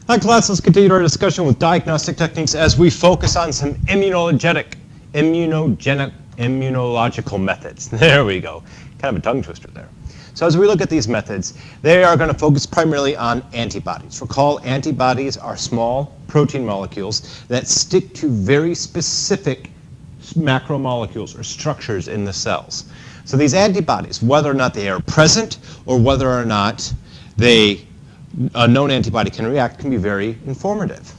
Hi class, let's continue our discussion with diagnostic techniques as we focus on some immunogenic, immunological methods. There we go. Kind of a tongue twister there. So as we look at these methods, they are going to focus primarily on antibodies. Recall, antibodies are small protein molecules that stick to very specific macromolecules or structures in the cells. So these antibodies, whether or not they are present or whether or not a known antibody can react, can be very informative.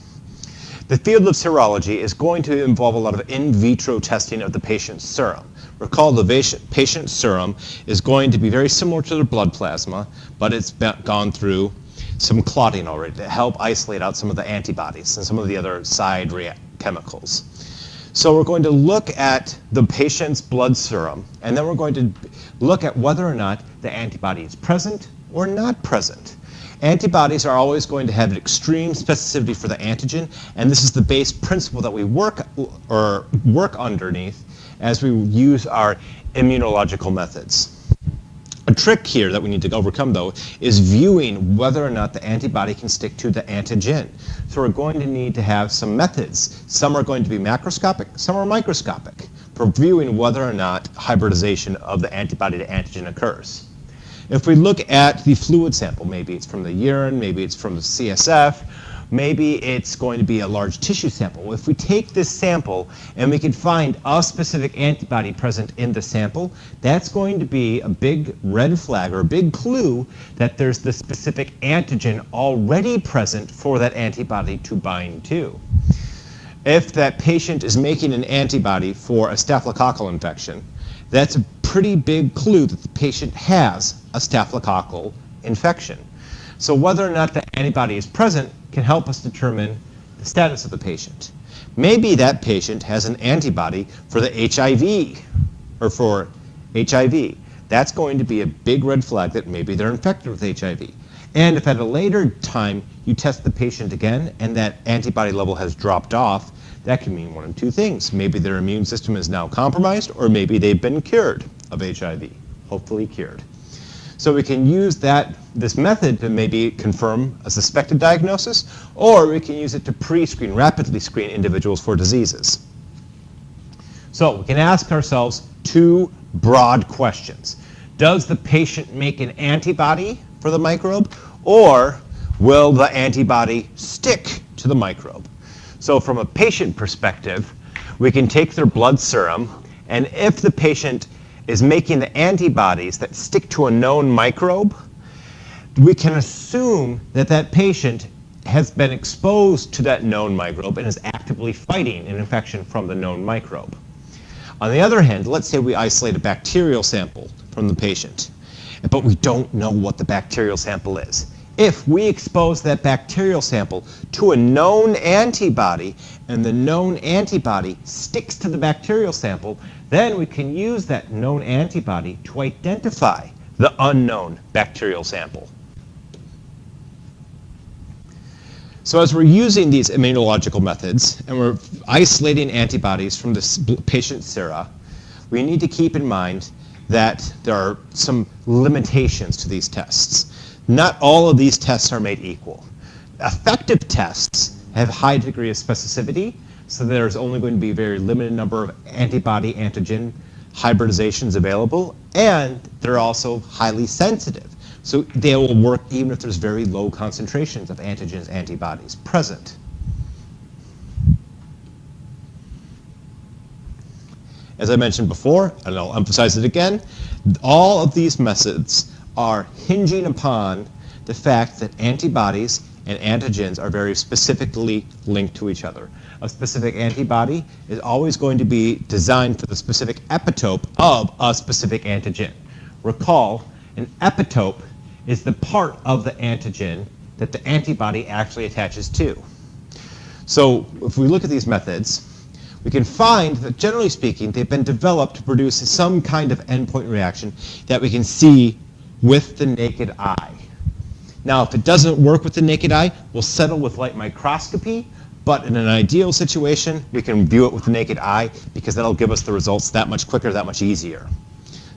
The field of serology is going to involve a lot of in vitro testing of the patient's serum. Recall, the patient's serum is going to be very similar to their blood plasma, but it's gone through some clotting already to help isolate out some of the antibodies and some of the other side chemicals. So we're going to look at the patient's blood serum, and then we're going to look at whether or not the antibody is present or not present. Antibodies are always going to have an extreme specificity for the antigen, and this is the base principle that we work underneath as we use our immunological methods. A trick here that we need to overcome, though, is viewing whether or not the antibody can stick to the antigen. So we're going to need to have some methods. Some are going to be macroscopic, some are microscopic, for viewing whether or not hybridization of the antibody to antigen occurs. If we look at the fluid sample, maybe it's from the urine, maybe it's from the CSF, maybe it's going to be a large tissue sample. If we take this sample and we can find a specific antibody present in the sample, that's going to be a big red flag or a big clue that there's the specific antigen already present for that antibody to bind to. If that patient is making an antibody for a staphylococcal infection, that's a pretty big clue that the patient has a staphylococcal infection. So whether or not the antibody is present can help us determine the status of the patient. Maybe that patient has an antibody for the HIV or for HIV. That's going to be a big red flag that maybe they're infected with HIV. And if at a later time you test the patient again and that antibody level has dropped off, that can mean one of two things. Maybe their immune system is now compromised, or maybe they've been cured of HIV, hopefully cured. So we can use this method to maybe confirm a suspected diagnosis, or we can use it to pre-screen, rapidly screen individuals for diseases. So we can ask ourselves two broad questions. Does the patient make an antibody for the microbe, or will the antibody stick to the microbe? So from a patient perspective, we can take their blood serum, and if the patient is making the antibodies that stick to a known microbe, we can assume that that patient has been exposed to that known microbe and is actively fighting an infection from the known microbe. On the other hand, let's say we isolate a bacterial sample from the patient, but we don't know what the bacterial sample is. If we expose that bacterial sample to a known antibody and the known antibody sticks to the bacterial sample, then we can use that known antibody to identify the unknown bacterial sample. So as we're using these immunological methods and we're isolating antibodies from the patient's sera, we need to keep in mind that there are some limitations to these tests. Not all of these tests are made equal. Effective tests have a high degree of specificity, so there's only going to be a very limited number of antibody-antigen hybridizations available, and they're also highly sensitive. So they will work even if there's very low concentrations of antigens, antibodies present. As I mentioned before, and I'll emphasize it again, all of these methods are hinging upon the fact that antibodies and antigens are very specifically linked to each other. A specific antibody is always going to be designed for the specific epitope of a specific antigen. Recall, an epitope is the part of the antigen that the antibody actually attaches to. So if we look at these methods, we can find that, generally speaking, they've been developed to produce some kind of endpoint reaction that we can see with the naked eye. Now, if it doesn't work with the naked eye, we'll settle with light microscopy, but in an ideal situation, we can view it with the naked eye because that'll give us the results that much quicker, that much easier.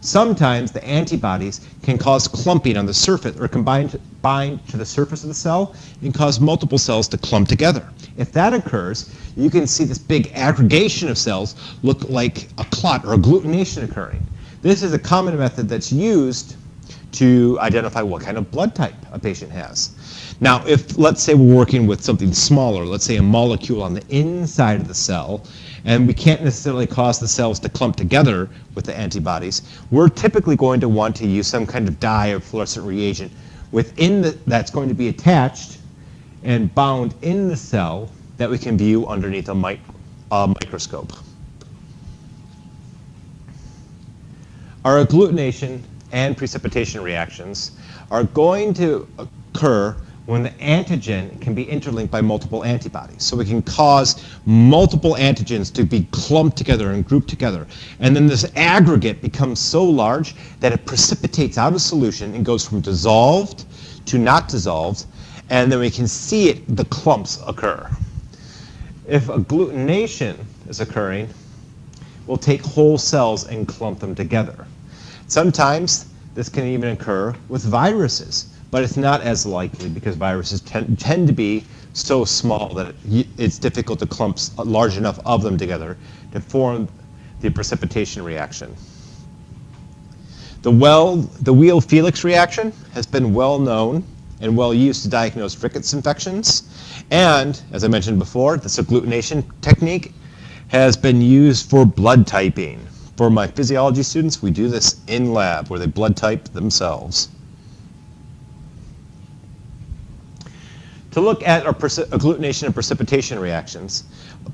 Sometimes the antibodies can cause clumping on the surface or bind to the surface of the cell and cause multiple cells to clump together. If that occurs, you can see this big aggregation of cells look like a clot or agglutination occurring. This is a common method that's used to identify what kind of blood type a patient has. Now, if let's say we're working with something smaller, let's say a molecule on the inside of the cell, and we can't necessarily cause the cells to clump together with the antibodies, we're typically going to want to use some kind of dye or fluorescent reagent that's going to be attached and bound in the cell that we can view underneath a microscope. Our agglutination and precipitation reactions are going to occur when the antigen can be interlinked by multiple antibodies. So we can cause multiple antigens to be clumped together and grouped together. And then this aggregate becomes so large that it precipitates out of solution and goes from dissolved to not dissolved. And then we can see the clumps occur. If agglutination is occurring, we'll take whole cells and clump them together. Sometimes this can even occur with viruses. But it's not as likely because viruses tend to be so small that it's difficult to clump large enough of them together to form the precipitation reaction. The Weil-Felix reaction has been well known and well used to diagnose rickets infections. And, as I mentioned before, this agglutination technique has been used for blood typing. For my physiology students, we do this in lab where they blood type themselves. To look at our agglutination and precipitation reactions,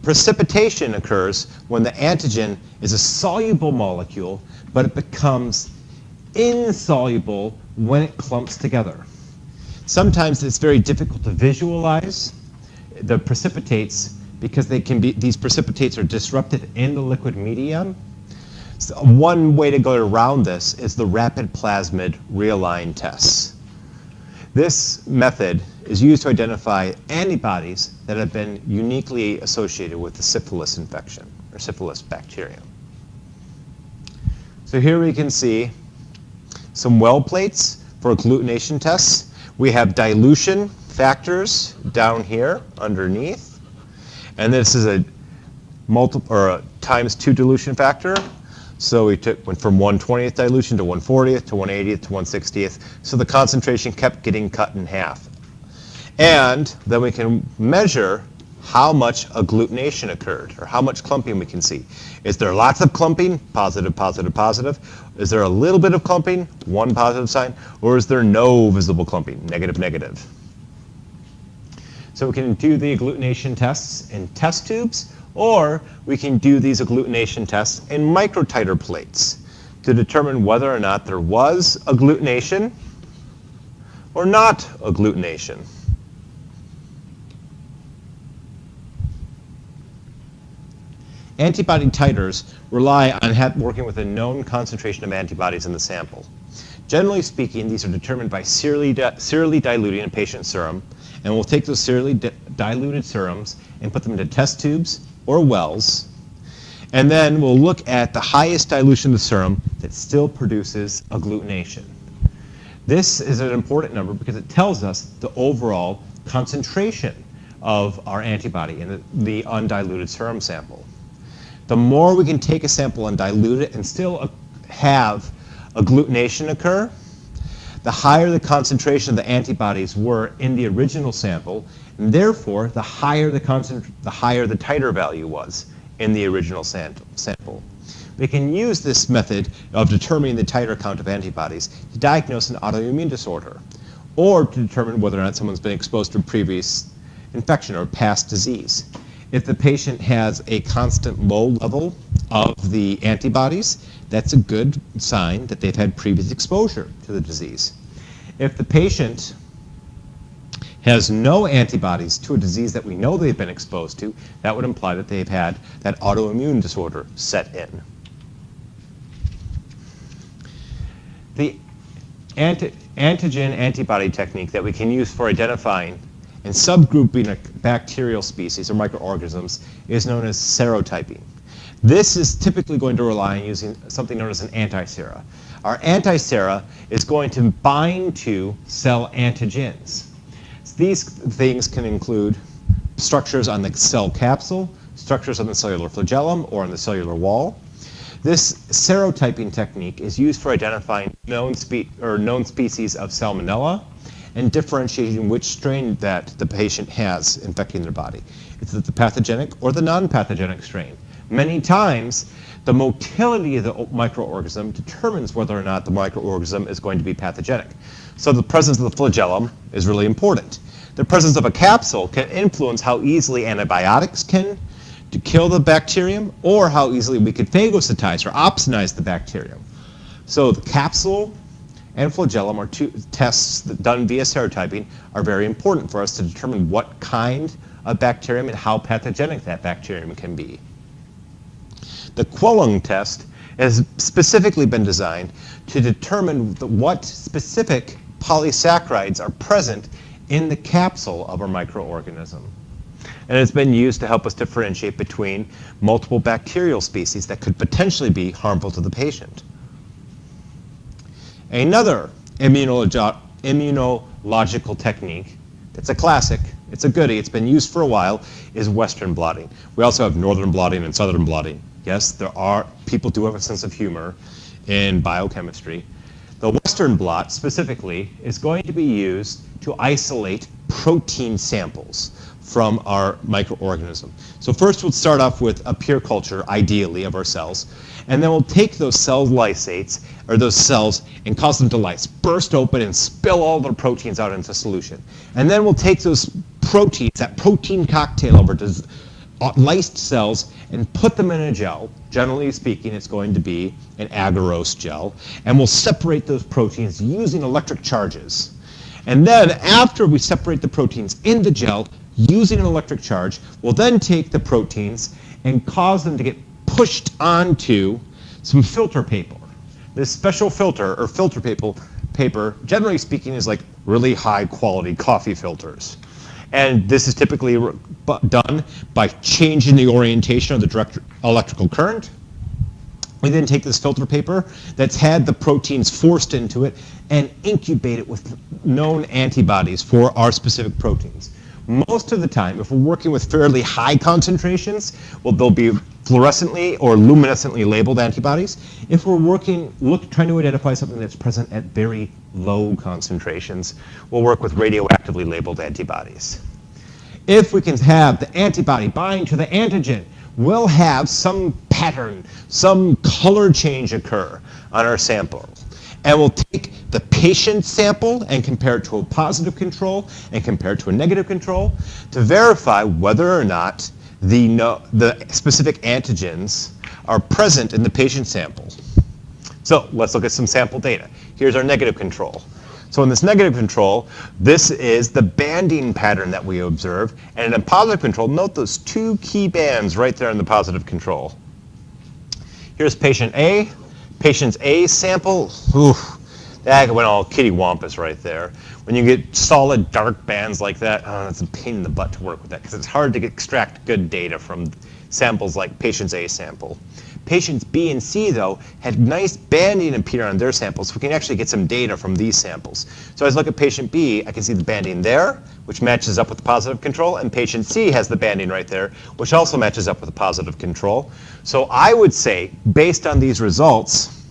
precipitation occurs when the antigen is a soluble molecule, but it becomes insoluble when it clumps together. Sometimes it's very difficult to visualize the precipitates because these precipitates are disrupted in the liquid medium. So one way to go around this is the rapid plasmid realign tests. This method is used to identify antibodies that have been uniquely associated with the syphilis infection or syphilis bacterium. So here we can see some well plates for agglutination tests. We have dilution factors down here underneath, and this is a times 2 dilution factor. So we went from 1/20th dilution to 1/40th to 1/80th to 1/60th. So the concentration kept getting cut in half. And then we can measure how much agglutination occurred, or how much clumping we can see. Is there lots of clumping? Positive, positive, positive. Is there a little bit of clumping? 1 positive sign. Or is there no visible clumping? Negative, negative. So we can do the agglutination tests in test tubes, or we can do these agglutination tests in microtiter plates to determine whether or not there was agglutination or not agglutination. Antibody titers rely on working with a known concentration of antibodies in the sample. Generally speaking, these are determined by serially diluting a patient's serum, and we'll take those serially diluted serums and put them into test tubes or wells, and then we'll look at the highest dilution of the serum that still produces agglutination. This is an important number because it tells us the overall concentration of our antibody in the undiluted serum sample. The more we can take a sample and dilute it and still have agglutination occur, the higher the concentration of the antibodies were in the original sample, and therefore the higher the titer value was in the original sample. We can use this method of determining the titer count of antibodies to diagnose an autoimmune disorder, or to determine whether or not someone's been exposed to a previous infection or past disease. If the patient has a constant low level of the antibodies, that's a good sign that they've had previous exposure to the disease. If the patient has no antibodies to a disease that we know they've been exposed to, that would imply that they've had that autoimmune disorder set in. The antigen-antibody technique that we can use for identifying and subgrouping a bacterial species or microorganisms is known as serotyping. This is typically going to rely on using something known as an anti-sera. Our anti-sera is going to bind to cell antigens. These things can include structures on the cell capsule, structures on the cellular flagellum, or on the cellular wall. This serotyping technique is used for identifying known species of Salmonella and differentiating which strain that the patient has infecting their body. Is it the pathogenic or the non-pathogenic strain? Many times, the motility of the microorganism determines whether or not the microorganism is going to be pathogenic. So the presence of the flagellum is really important. The presence of a capsule can influence how easily antibiotics can to kill the bacterium, or how easily we could phagocytize or opsonize the bacterium. So the capsule and flagellum are two tests that done via serotyping are very important for us to determine what kind of bacterium and how pathogenic that bacterium can be. The Quellung test has specifically been designed to determine what specific polysaccharides are present in the capsule of our microorganism. And it's been used to help us differentiate between multiple bacterial species that could potentially be harmful to the patient. Another immunological technique, it's a classic, it's a goodie, it's been used for a while, is Western blotting. We also have Northern blotting and Southern blotting. Yes, people do have a sense of humor in biochemistry. The Western blot specifically is going to be used to isolate protein samples from our microorganism. So first we'll start off with a pure culture, ideally, of our cells, and then we'll take those cell lysates, or those cells, and cause them to lyse, burst open and spill all the proteins out into solution. And then we'll take those proteins, that protein cocktail over to lysed cells, and put them in a gel. Generally speaking, it's going to be an agarose gel, and we'll separate those proteins using electric charges. And then after we separate the proteins in the gel, using an electric charge, we'll then take the proteins and cause them to get pushed onto some filter paper. This special filter, or filter paper, generally speaking, is like really high quality coffee filters. And this is typically done by changing the orientation of the direct electrical current. We then take this filter paper that's had the proteins forced into it and incubate it with known antibodies for our specific proteins. Most of the time, if we're working with fairly high concentrations, well, they'll be fluorescently or luminescently labeled antibodies. If we're trying to identify something that's present at very low concentrations, we'll work with radioactively labeled antibodies. If we can have the antibody bind to the antigen, we'll have some pattern, some color change occur on our sample. And we'll take the patient sample and compare it to a positive control and compare it to a negative control to verify whether or not the specific antigens are present in the patient sample. So let's look at some sample data. Here's our negative control. So in this negative control, this is the banding pattern that we observe. And in a positive control, note those two key bands right there in the positive control. Here's patient A. Patient's A sample, that went all kittywampus right there. When you get solid dark bands like that, that's a pain in the butt to work with that because it's hard to extract good data from samples like patient's A sample. Patients B and C, though, had nice banding appear on their samples, so we can actually get some data from these samples. So as I look at patient B, I can see the banding there, which matches up with the positive control, and patient C has the banding right there, which also matches up with the positive control. So I would say, based on these results,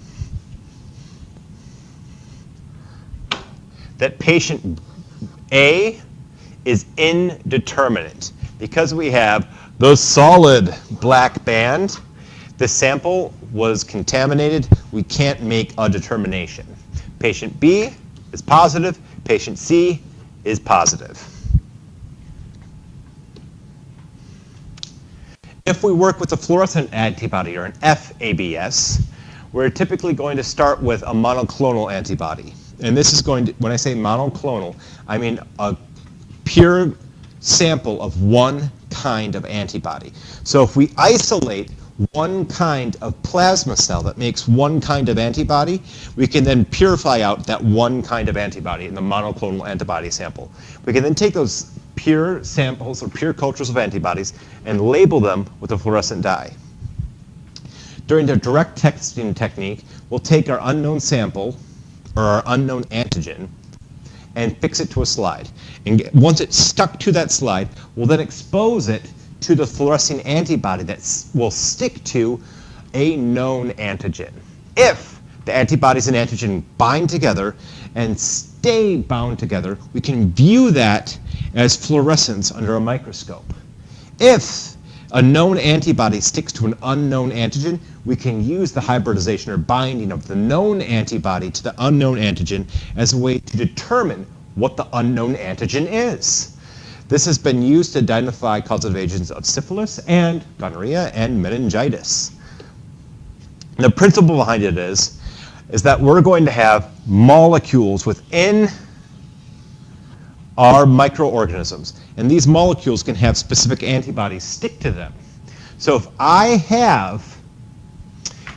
that patient A is indeterminate. Because we have those solid black band, the sample was contaminated. We can't make a determination. Patient B is positive. Patient C is positive. If we work with a fluorescent antibody, or an FABS, we're typically going to start with a monoclonal antibody. And this is going to, when I say monoclonal, I mean a pure sample of one kind of antibody. So if we isolate one kind of plasma cell that makes one kind of antibody, we can then purify out that one kind of antibody in the monoclonal antibody sample. We can then take those pure samples or pure cultures of antibodies and label them with a fluorescent dye. During the direct testing technique, we'll take our unknown sample, or our unknown antigen, and fix it to a slide. And once it's stuck to that slide, we'll then expose it to the fluorescing antibody that will stick to a known antigen. If the antibodies and antigen bind together and stay bound together, we can view that as fluorescence under a microscope. If a known antibody sticks to an unknown antigen, we can use the hybridization or binding of the known antibody to the unknown antigen as a way to determine what the unknown antigen is. This has been used to identify causative agents of syphilis and gonorrhea and meningitis. The principle behind it is that we're going to have molecules within our microorganisms, and these molecules can have specific antibodies stick to them. So if I have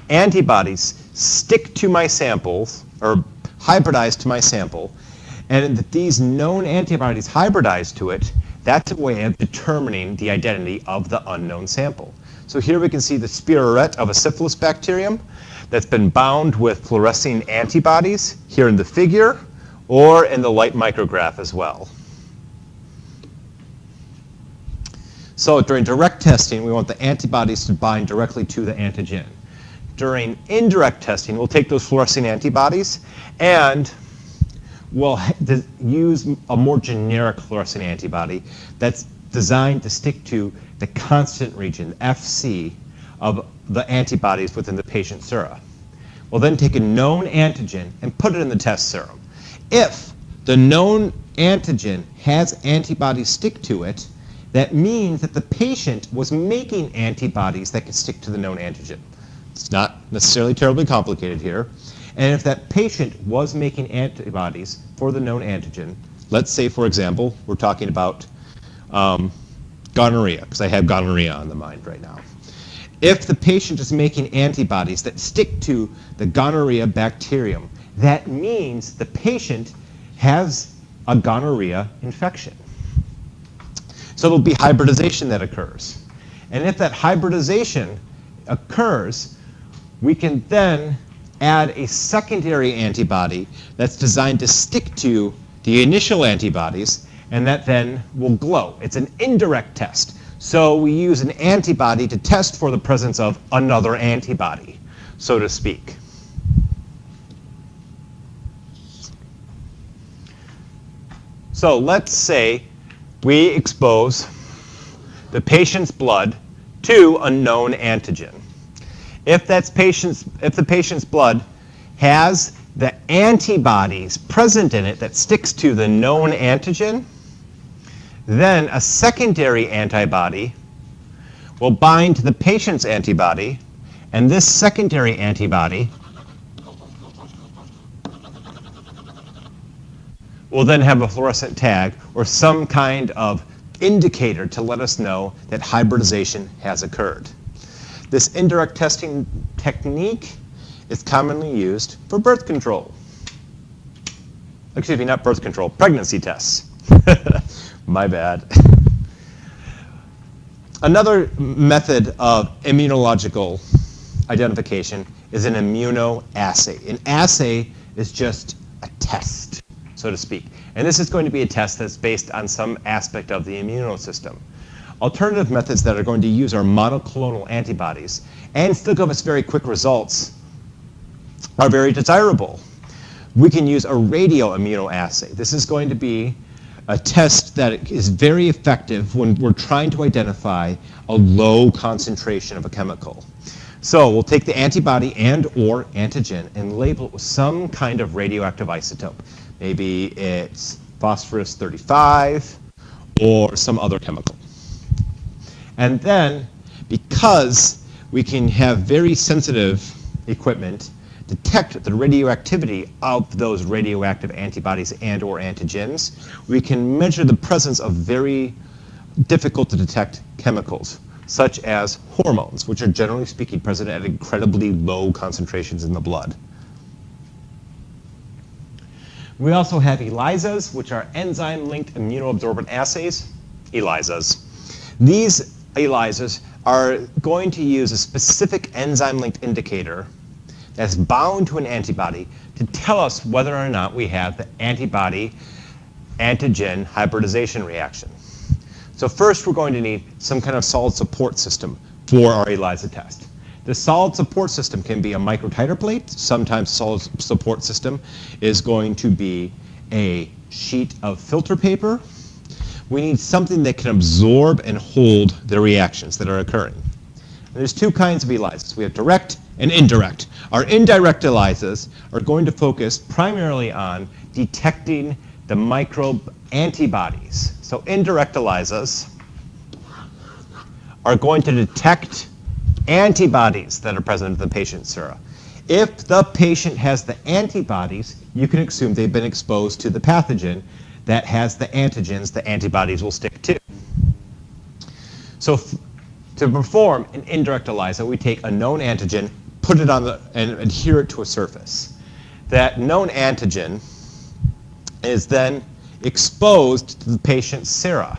antibodies stick to my samples, or hybridize to my sample, and that these known antibodies hybridize to it, that's a way of determining the identity of the unknown sample. So here we can see the spirorette of a syphilis bacterium that's been bound with fluorescing antibodies here in the figure or in the light micrograph as well. So during direct testing, we want the antibodies to bind directly to the antigen. During indirect testing, we'll take those fluorescing antibodies and we'll use a more generic fluorescent antibody that's designed to stick to the constant region, FC, of the antibodies within the patient's sera. We'll then take a known antigen and put it in the test serum. If the known antigen has antibodies stick to it, that means that the patient was making antibodies that can stick to the known antigen. It's not necessarily terribly complicated here. And if that patient was making antibodies for the known antigen, let's say, for example, we're talking about gonorrhea, because I have gonorrhea on the mind right now. If the patient is making antibodies that stick to the gonorrhea bacterium, that means the patient has a gonorrhea infection. So there'll be hybridization that occurs. And if that hybridization occurs, we can then add a secondary antibody that's designed to stick to the initial antibodies, and that then will glow. It's an indirect test. So we use an antibody to test for the presence of another antibody, so to speak. So let's say we expose the patient's blood to a known antigen. If the patient's blood has the antibodies present in it that sticks to the known antigen, then a secondary antibody will bind to the patient's antibody, and this secondary antibody will then have a fluorescent tag or some kind of indicator to let us know that hybridization has occurred. This indirect testing technique is commonly used for birth control. Excuse me, not birth control, pregnancy tests. My bad. Another method of immunological identification is an immunoassay. An assay is just a test, so to speak. And this is going to be a test that's based on some aspect of the immunosystem. Alternative methods that are going to use our monoclonal antibodies and still give us very quick results are very desirable. We can use a radioimmunoassay. This is going to be a test that is very effective when we're trying to identify a low concentration of a chemical. So we'll take the antibody and or antigen and label it with some kind of radioactive isotope. Maybe it's phosphorus 35 or some other chemical. And then, because we can have very sensitive equipment detect the radioactivity of those radioactive antibodies and or antigens, we can measure the presence of very difficult to detect chemicals, such as hormones, which are generally speaking present at incredibly low concentrations in the blood. We also have ELISAs, which are enzyme-linked immunoabsorbent assays, ELISAs. These ELISAs are going to use a specific enzyme-linked indicator that's bound to an antibody to tell us whether or not we have the antibody-antigen hybridization reaction. So first, we're going to need some kind of solid support system for our ELISA test. The solid support system can be a microtiter plate. Sometimes solid support system is going to be a sheet of filter paper. We need something that can absorb and hold the reactions that are occurring. And there's two kinds of ELISAs. We have direct and indirect. Our indirect ELISAs are going to focus primarily on detecting the microbe antibodies. So indirect ELISAs are going to detect antibodies that are present in the patient's sera. If the patient has the antibodies, you can assume they've been exposed to the pathogen that has the antigens the antibodies will stick to. So to perform an indirect ELISA, we take a known antigen, put it on and adhere it to a surface. That known antigen is then exposed to the patient's sera.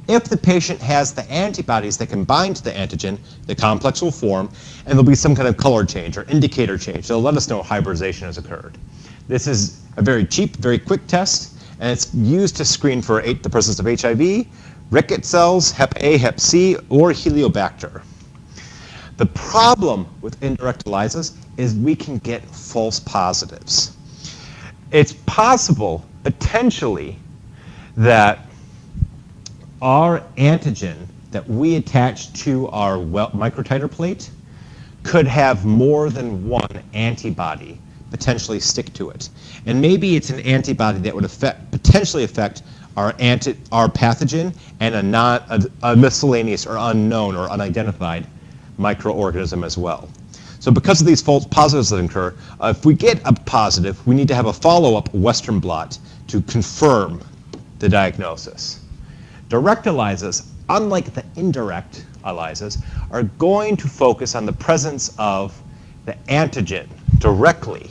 If the patient has the antibodies that can bind to the antigen, the complex will form, and there'll be some kind of color change or indicator change. They'll let us know hybridization has occurred. This is a very cheap, very quick test, and it's used to screen for the presence of HIV, rickets cells, Hep A, Hep C, or Heliobacter. The problem with indirect ELISAs is we can get false positives. It's possible, potentially, that our antigen that we attach to our microtiter plate could have more than one antibody potentially stick to it. And maybe it's an antibody that would potentially affect our pathogen and a miscellaneous or unknown or unidentified microorganism as well. So because of these false positives that occur, if we get a positive, we need to have a follow-up Western blot to confirm the diagnosis. Direct ELISAs, unlike the indirect ELISAs, are going to focus on the presence of the antigen directly.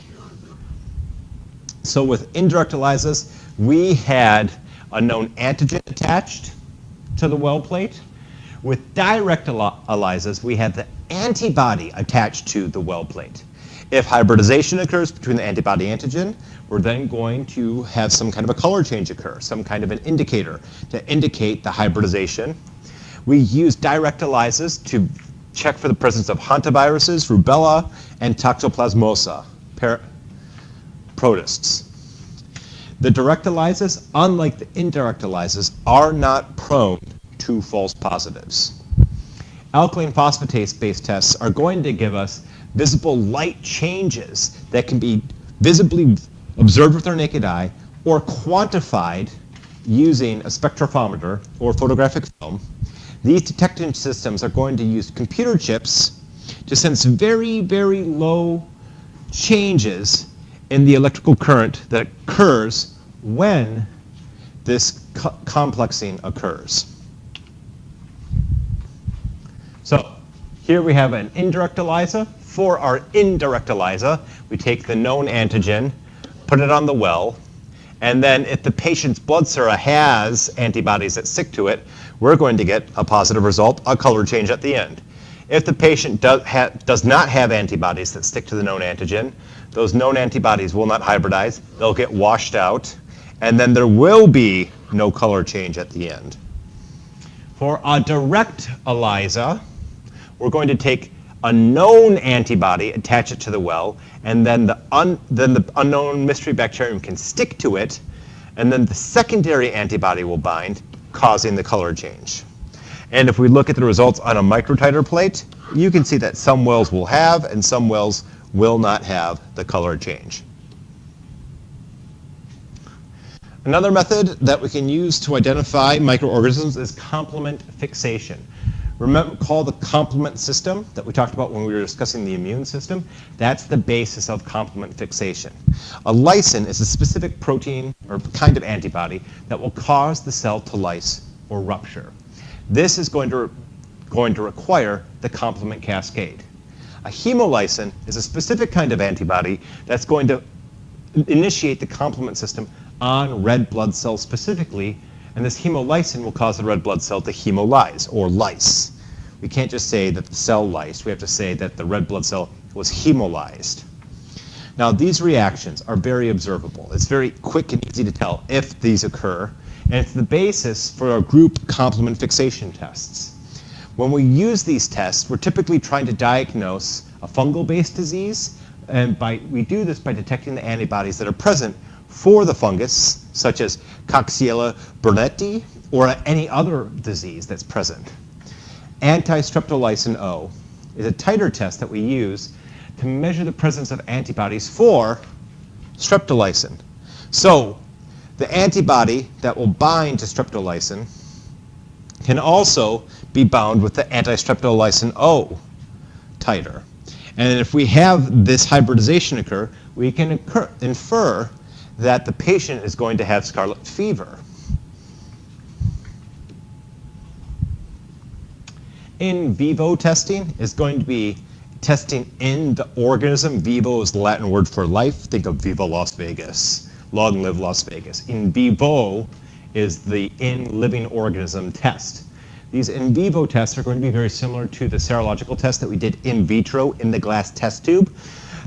So with indirect ELISAs, we had a known antigen attached to the well plate. With direct ELISAs, we had the antibody attached to the well plate. If hybridization occurs between the antibody antigen, we're then going to have some kind of a color change occur, some kind of an indicator to indicate the hybridization. We use direct ELISAs to check for the presence of hantaviruses, rubella, and toxoplasmosa protists. The direct ELISAs, unlike the indirect ELISAs, are not prone to false positives. Alkaline phosphatase-based tests are going to give us visible light changes that can be visibly observed with our naked eye or quantified using a spectrophometer or photographic film. These detection systems are going to use computer chips to sense very, very low changes in the electrical current that occurs when this complexing occurs. So here we have an indirect ELISA. For our indirect ELISA, we take the known antigen, put it on the well, and then if the patient's blood sera has antibodies that stick to it, we're going to get a positive result, a color change at the end. If the patient does not have antibodies that stick to the known antigen, those known antibodies will not hybridize, they'll get washed out, and then there will be no color change at the end. For a direct ELISA, we're going to take a known antibody, attach it to the well, and then the unknown mystery bacterium can stick to it, and then the secondary antibody will bind, causing the color change. And if we look at the results on a microtiter plate, you can see that some wells will have and some wells will not have the color change. Another method that we can use to identify microorganisms is complement fixation. Recall the complement system that we talked about when we were discussing the immune system? That's the basis of complement fixation. A lysin is a specific protein or kind of antibody that will cause the cell to lyse or rupture. This is going to require the complement cascade. A hemolysin is a specific kind of antibody that's going to initiate the complement system on red blood cells specifically, and this hemolysin will cause the red blood cell to hemolyse or lyse. We can't just say that the cell lysed. We have to say that the red blood cell was hemolyzed. Now, these reactions are very observable. It's very quick and easy to tell if these occur, and it's the basis for our group complement fixation tests. When we use these tests, we're typically trying to diagnose a fungal-based disease, and we do this by detecting the antibodies that are present for the fungus, such as Coxiella burnetii, or any other disease that's present. Anti-streptolysin O is a titer test that we use to measure the presence of antibodies for streptolysin. So the antibody that will bind to streptolysin can also be bound with the anti-streptolysin O titer. And if we have this hybridization occur, we can infer that the patient is going to have scarlet fever. In vivo testing is going to be testing in the organism. Vivo is the Latin word for life. Think of Viva Las Vegas. Long live Las Vegas. In vivo is the in living organism test. These in vivo tests are going to be very similar to the serological test that we did in vitro in the glass test tube.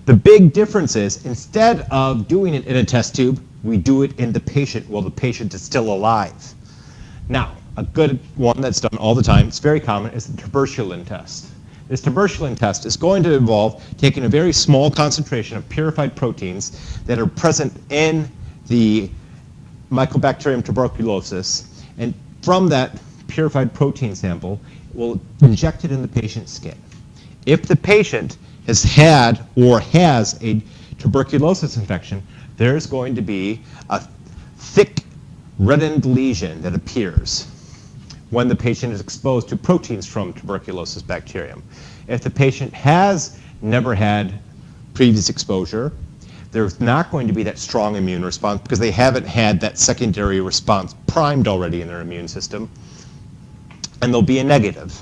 The big difference is instead of doing it in a test tube, we do it in the patient while the patient is still alive. Now, a good one that's done all the time, it's very common, is the tuberculin test. This tuberculin test is going to involve taking a very small concentration of purified proteins that are present in the Mycobacterium tuberculosis, and from that purified protein sample, we'll inject it in the patient's skin. If the patient has had or has a tuberculosis infection, there's going to be a thick reddened lesion that appears when the patient is exposed to proteins from tuberculosis bacterium. If the patient has never had previous exposure, there's not going to be that strong immune response because they haven't had that secondary response primed already in their immune system, and they'll be a negative.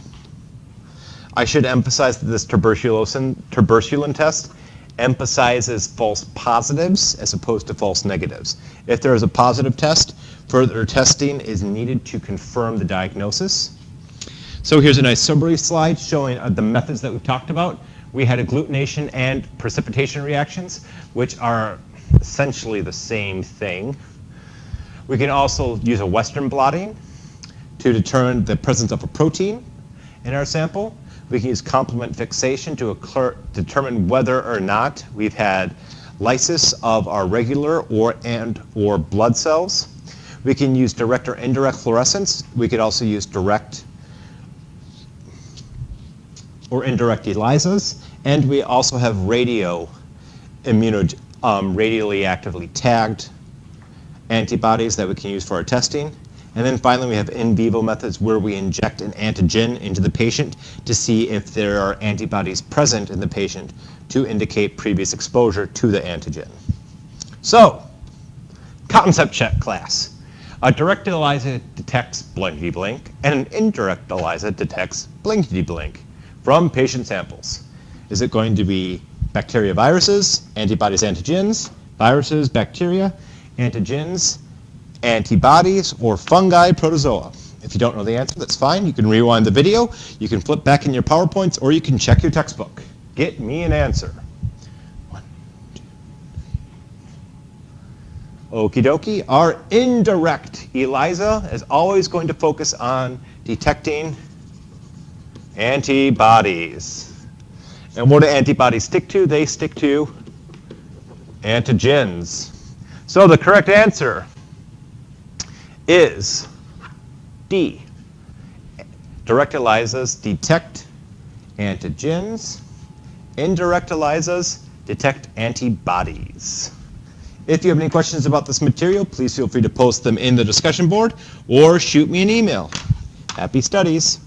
I should emphasize that this tuberculin test emphasizes false positives as opposed to false negatives. If there is a positive test, further testing is needed to confirm the diagnosis. So here's a nice summary slide showing the methods that we've talked about. We had agglutination and precipitation reactions, which are essentially the same thing. We can also use a Western blotting to determine the presence of a protein in our sample. We can use complement fixation to determine whether or not we've had lysis of our regular or blood cells. We can use direct or indirect fluorescence. We could also use direct or indirect ELISAs. And we also have radially actively tagged antibodies that we can use for our testing. And then finally, we have in vivo methods where we inject an antigen into the patient to see if there are antibodies present in the patient to indicate previous exposure to the antigen. So, concept check, class. A direct ELISA detects blinkety-blink, and an indirect ELISA detects blinkety-blink from patient samples. Is it going to be bacteria, viruses, antibodies, antigens, viruses, bacteria, antigens, antibodies, or fungi, protozoa? If you don't know the answer, that's fine. You can rewind the video, you can flip back in your PowerPoints, or you can check your textbook. Get me an answer. 1, 2, 3. Okie dokie. Our indirect ELISA is always going to focus on detecting antibodies. And what do antibodies stick to? They stick to antigens. So the correct answer is D. Direct ELISAs detect antigens. Indirect ELISAs detect antibodies. If you have any questions about this material, please feel free to post them in the discussion board or shoot me an email. Happy studies.